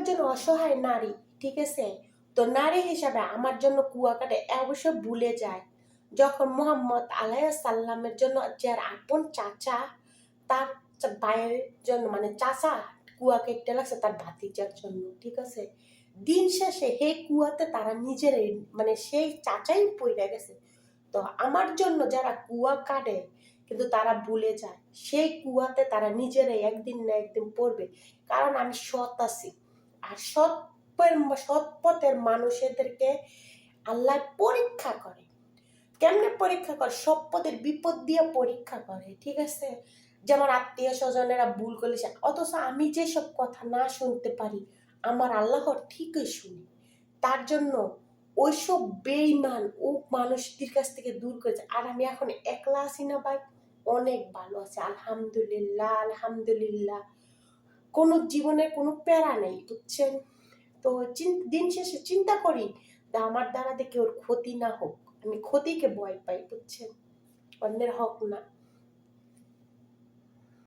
একজন অসহায় নারী, ঠিক আছে? তো নারী হিসাবে আমার জন্য কুয়াকাটা অবশ্য ভুলে যায় যখন মুহাম্মদ আলাইহিস সালামের জন্য যার আপন চাচা তার ভাইয়ের জন্য মানে চাচা কুয়া কেটে লাগছে তার ভাতিজার জন্য, ঠিক আছে? দিন শেষে হে কুয়াতে তারা নিজেরাই মানে সেই চাচাই পড়ে গেছে। তো আমার জন্য যারা কুয়া কাটে কিন্তু তারা ভুলে যায় সেই কুয়াতে তারা নিজেরাই একদিন না একদিন পড়বে, কারণ আমি সৎ আছি। আর সৎ পথের মানুষদেরকে আল্লাহ পরীক্ষা করে। কেমনে পরীক্ষা করে? সব পথের বিপদ দিয়ে পরীক্ষা করে, ঠিক আছে? যেমন আত্মীয় স্বজনেরা ভুল করেছে, অথচ আমি যেসব কথা না শুনতে পারি আমার আল্লাহর ঠিকই শুনি। তার জন্য ওইসব বেঈমান ও মানুষদের কাছ থেকে দূর করেছে। আর আমি এখন একলা আছি না ভাই, অনেক ভালো আছে, আলহামদুলিল্লাহ আলহামদুলিল্লাহ। কোনো জীবনের কোনো প্যারা নেই, বুঝছেন? তো দিন শেষে চিন্তা করি যে আমার দ্বারা দেখে ওর ক্ষতি না হোক, আমি ক্ষতিকে ভয় পাই, বুঝছেন? অন্যের হক না।